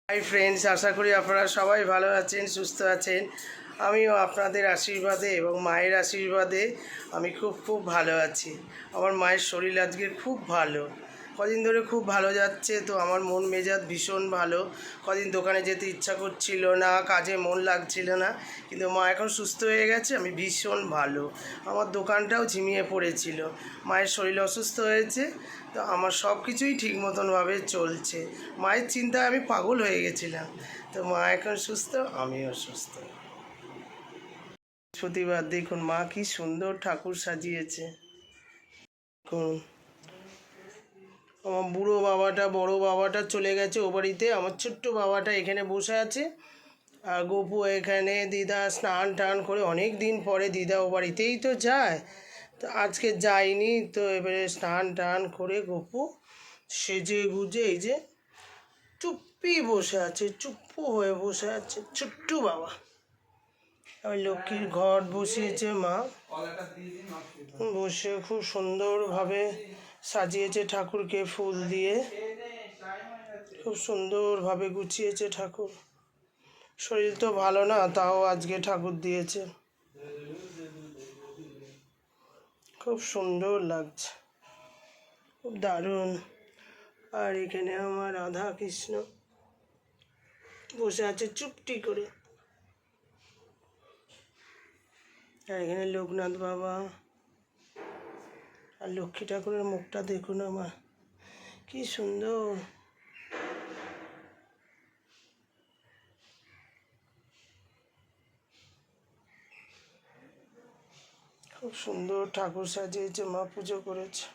Hi friends, আশা করি আপনারা সবাই ভালো আছেন, সুস্থ আছেন। আমিও আপনাদের আশীর্বাদে এবং মায়ের আশীর্বাদে আমি খুব ভালো আছি। আমার মায়ের শরীর আজকে খুব ভালো, কদিন ধরে খুব ভালো যাচ্ছে। তো আমার মন মেজাজ ভীষণ ভালো। কদিন দোকানে যেতে ইচ্ছা করছিল না, কাজে মন লাগছিল না, কিন্তু মা এখন সুস্থ হয়ে গেছে। আমি ভীষণ ভালো। আমার দোকানটাও ঝিমিয়ে পড়েছিল, মায়ের শরীর অসুস্থ হয়েছে, তো আমার সব কিছুই ঠিক মতনভাবে চলছে। মায়ের চিন্তায় আমি পাগল হয়ে গেছিলাম। তো মা এখন সুস্থ, আমিও সুস্থ। বৃহস্পতিবার দেখুন মা কি সুন্দর ঠাকুর সাজিয়েছে। দেখুন আমার বুড়ো বাবাটা, বড় বাবাটা চলে গেছে ও বাড়িতে, আমার ছোট্ট বাবাটা এখানে বসে আছে, আর গপু এখানে। দিদা স্নান টান করে অনেক দিন পরে দিদা ও বাড়িতেই তো যায়, তো আজকে যায়নি। তো এবারে স্নান টান করে গপু সেজে গুজে এই যে চুপ্পি বসে আছে, চুপ্পু হয়ে বসে আছে ছোট্টু বাবা। ওই লক্ষ্মীর ঘট বসিয়েছে মা, বসে খুব সুন্দরভাবে সাজিয়েছে ঠাকুরকে ফুল দিয়ে, খুব সুন্দরভাবে গুছিয়েছে ঠাকুর। শরীর তো ভালো না, তাও আজকে ঠাকুর দিয়েছে, খুব সুন্দর লাগছে, খুব দারুণ। আর এখানে আমার রাধা কৃষ্ণ বসে আছে চুপটি করে, আর এখানে লোকনাথ বাবা। আর লক্ষ্মী ঠাকুরের মুখটা দেখুন আমার, কি সুন্দর। খুব সুন্দর ঠাকুর সাজিয়েছে মা, পুজো করেছে।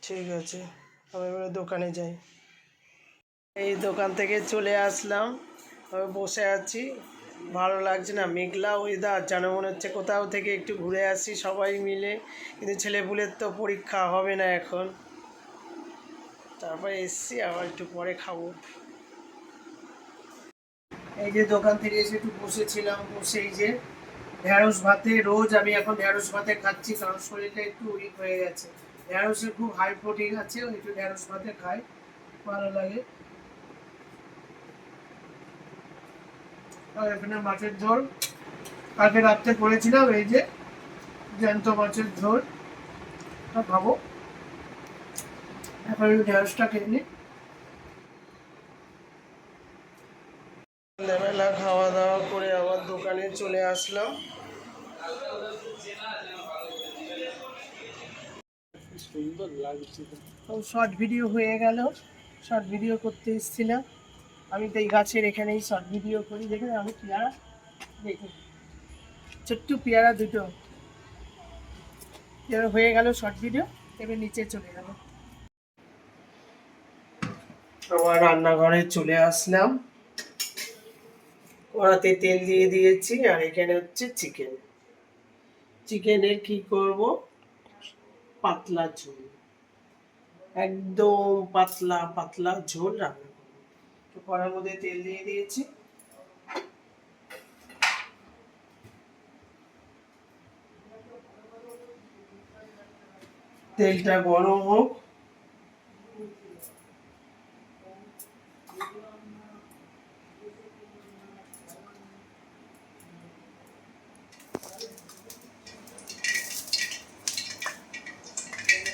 ঠিক আছে, আমি এবারে দোকানে যাই। এই দোকান থেকে চলে আসলাম, আমি বসে আছি, ভালো লাগছে না, মেঘলা ওয়েদার, যেন মনে হচ্ছে কোথাও থেকে একটু ঘুরে আসি সবাই মিলে, কিন্তু ছেলেপুলের তো পরীক্ষা হবে না এখন। তারপরে এসছি, আবার একটু পরে খাবো। এই যে দোকান থেকে এসে একটু বসেছিলাম, বসে এই যে ঢ্যাঁড়স ভাতে, রোজ আমি এখন ঢ্যাঁড়স ভাতে খাচ্ছি, কারণ শরীরটা একটু উইক হয়ে গেছে। ঢ্যাঁড়সে খুব হাই প্রোটিন আছে, একটু ঢ্যাঁড়স ভাতে খাই, ভালো লাগে। আর এখানে মাছের ঝোল, কালকে রাত্রে করেছিলাম, এই যে জ্যান্ত মাছের ঝোল খাবো। এখন একটু ঢ্যাঁড়সটা খেয়ে নিই। সন্ধ্যাবেলা খাওয়া দাওয়া করে আবার দোকানে চলে আসলাম। সুন্দর লাগছে, শর্ট ভিডিও হয়ে গেল। শর্ট ভিডিও করতে এসেছিলাম আমি, তো এই গাছের এখানেই শর্ট ভিডিও করি। দেখুন আমি পেয়ারা, দেখুন ছোট্ট পেয়ারা দুটো, এবার হয়ে গেল শর্ট ভিডিও। এবার নিচে চলে গেল, আমার রান্নাঘরে চলে আসলাম। কড়াতে তেল দিয়ে দিয়েছি, আর এখানে হচ্ছে চিকেন। চিকেনের কি করব, পাতলা ঝোল, একদম পাতলা পাতলা ঝোল রান্না করবো। তো কড়ার মধ্যে তেল দিয়ে দিয়েছি, তেলটা গরম হোক।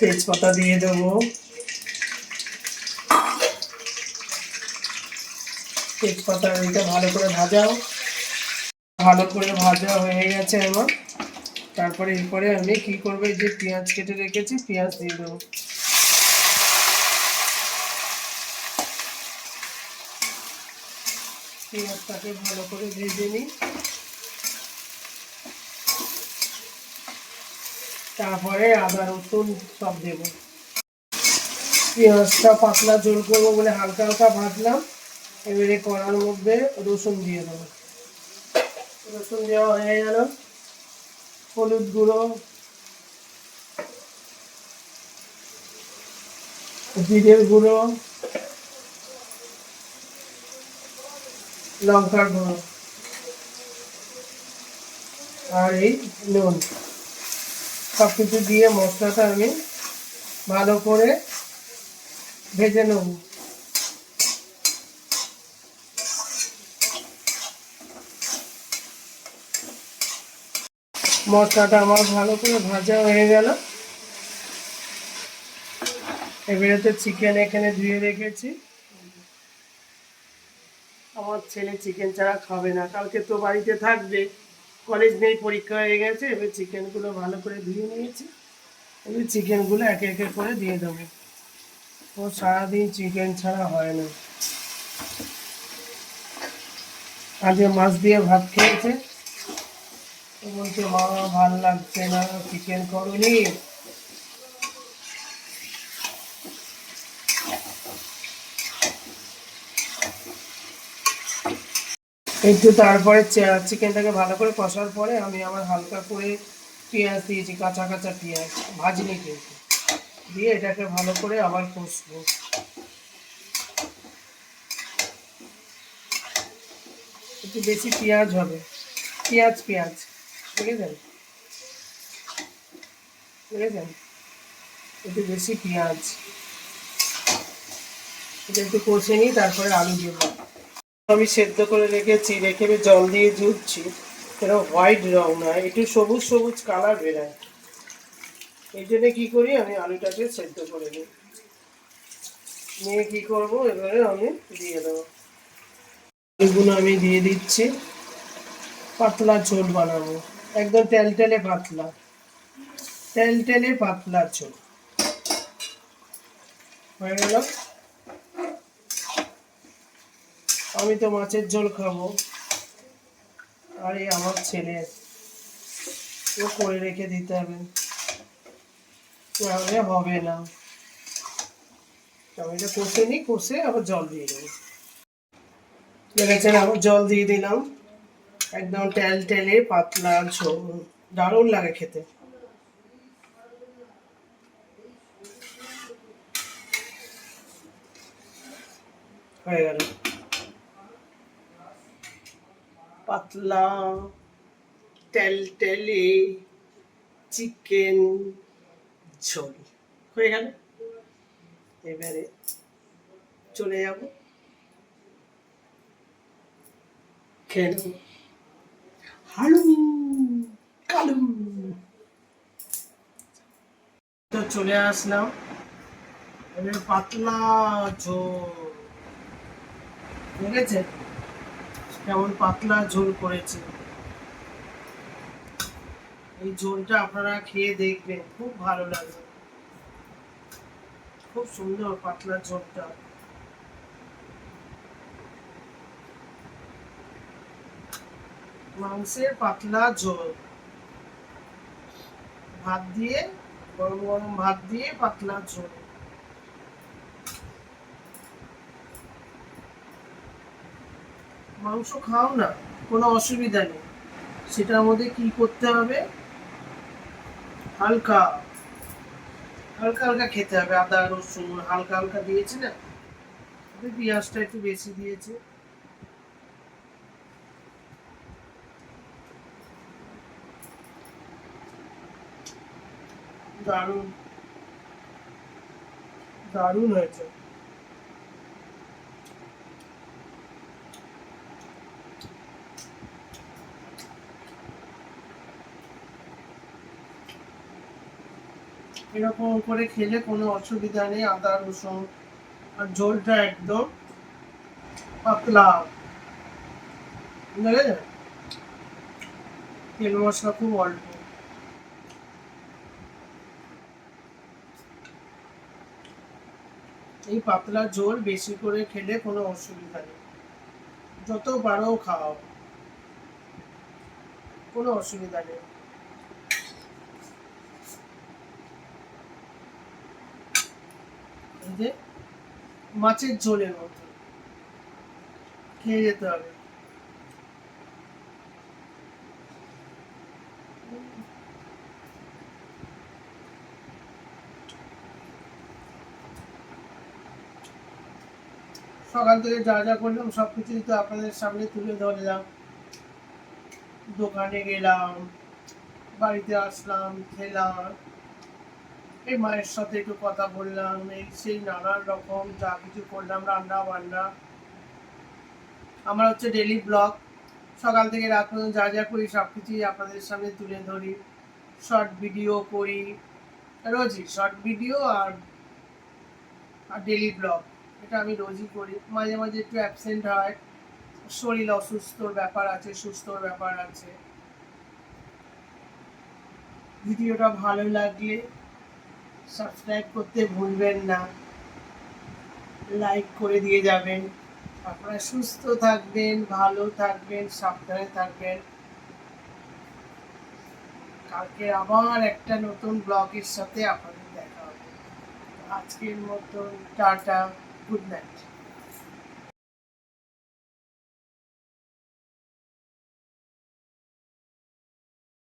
তেজপাতা দিয়ে দেবো, তেজপাতা এটা ভালো করে ভাজাও। ভালো করে ভাজা হয়ে গেছে আমার। তারপরে এরপরে আমি কি করবো, এই যে পেঁয়াজ কেটে রেখেছি, পেঁয়াজ দিয়ে দেবো। পেঁয়াজটাকে ভালো করে ভেজে নিই, তারপরে আদা রসুন সব দেবো। পেঁয়াজটা পাতলা ঝোল করবো বলে হালকা হালকা ভাজলাম। এবারে কড়ার মধ্যে রসুন দিয়ে দেবো। রসুন দেওয়া হয়ে গেল, হলুদ গুঁড়ো, জিরের গুঁড়ো, লঙ্কার গুঁড়ো, আর এই নুন, সব কিছু দিয়ে মশলাটা আমি ভালো করে ভেজে নেব। মশলাটা আমার ভালো করে ভাজা হয়ে গেল। এবারে তো চিকেন এখানে ধুয়ে রেখেছি। আমার ছেলে চিকেন ছাড়া খাবে না, কালকে তো বাড়িতে থাকবে, কলেজ নেই, পরীক্ষা হয়ে গেছে। এবার চিকেনগুলো ভালো করে ধুয়ে নিয়েছি, এবার চিকেনগুলো একে একে করে দিয়ে দেবো। ও সারাদিন চিকেন ছাড়া হয় না। আজকে মাছ দিয়ে ভাত খেয়েছে, তো বলছে মা ভাল লাগছে না, চিকেন করনি। একটু তারপরে চিকেনটাকে ভালো করে কষার পরে আমি আবার হালকা করে পেঁয়াজ দিয়েছি, কাঁচা কাঁচা পেঁয়াজ, ভাজিনি কিন্তু, দিয়ে এটাকে ভালো করে আবার কষবো। একটু বেশি পেঁয়াজ হবে, পেঁয়াজ পেঁয়াজ বুঝেছেন, বুঝেছেন, একটু বেশি পেঁয়াজ। এটা একটু কষে নিই, তারপরে আলু দেবো। আমি সেদ্ধ করে রেখেছি, রেখে জল দিয়ে ধুচ্ছি, এটা হোয়াইট রং না, একটু সবুজ সবুজ কালার বেরোয়। এই জন্য কী করি, আমি আলুটাকে সেদ্ধ করে নিই, নিয়ে কী করবো এবারে আমি দিয়ে দেবো। আলুগুলো আমি দিয়ে দিচ্ছি, পাতলা ঝোল বানাবো, একদম তেলতেলে পাতলা, তেলতেলে পাতলা ঝোল হয়ে গেল। আমি তো মাছের ঝোল খাবো, আর এই আমার ছেলে ও করে রেখে দিতে হবে, তাহলে হবে না। আমি এটা কষে নিই, কষে আবার জল দিয়ে দেবো। দেখেছেন, আবার জল দিয়ে দিলাম, একদম তেলতেলে পাতলা ঝোল, দারুণ লাগে খেতে। হয়ে গেল পাতলা তেলতেলে চিকেন ঝোল হয়ে গেল। এবারে চলে যাব, খেয়ে নেব। হালুম কালুম। তো চলে আসলাম, এবার পাতলা ঝোল, দেখেছে কেমন পাতলা ঝোল করেছে। এই ঝোলটা আপনারা খেয়ে দেখবেন, খুব ভালো লাগবে, খুব সুন্দর পাতলা ঝোলটা। মাংসের পাতলা ঝোল, ভাত দিয়ে, গরম গরম ভাত দিয়ে পাতলা ঝোল। মাংস খাও না, কোনো অসুবিধা নেই, সেটার মধ্যে কি করতে হবে, হালকা হালকা হালকা খেতে হবে, আদা রসুন হালকা হালকা দিয়েছি না, পেঁয়াজটা একটু বেশি দিয়েছে। দারুণ দারুণ হয়েছে। এরকম করে খেলে কোনো অসুবিধা নেই, আদা রসুন, আর ঝোলটা একদম পাতলা, বুঝলে, তেল মশলা খুব অল্প। এই পাতলা ঝোল বেশি করে খেলে কোনো অসুবিধা নেই, যত বারও খাও কোনো অসুবিধা নেই। এই যে মাছের ঝোলের মতো খেয়ে যেতে হবে। সকাল থেকে যা যা করলাম সবকিছুই তো আপনাদের সামনে তুলে ধরলাম। দোকানে গেলাম, বাড়িতে আসলাম, খেলাম, এই মায়ের সাথে একটু কথা বললাম, এই সেই নানান রকম যা কিছু করলাম, রান্না বান্না। আমার হচ্ছে ডেলি ব্লগ, সকাল থেকে রাত পর্যন্ত যা যা করি সব কিছুই আপনাদের সামনে তুলে ধরি। শর্ট ভিডিও করি, রোজই শর্ট ভিডিও আর ডেলি ব্লগ, এটা আমি রোজই করি। মাঝে মাঝে একটু অ্যাবসেন্ট হয়, শরীর অসুস্থর ব্যাপার আছে, সুস্থর ব্যাপার আছে। ভিডিওটা ভালো লাগলে সাবস্ক্রাইব করতে ভুলবেন না, লাইক করে দিয়ে যাবেন। আপনারা সুস্থ থাকবেন, ভালো থাকবেন, সাবধানে থাকবেন। কালকে আবার একটা নতুন ব্লগের সাথে আপনাদের দেখা হবে। আজকের মতন টাটা, গুড নাইট।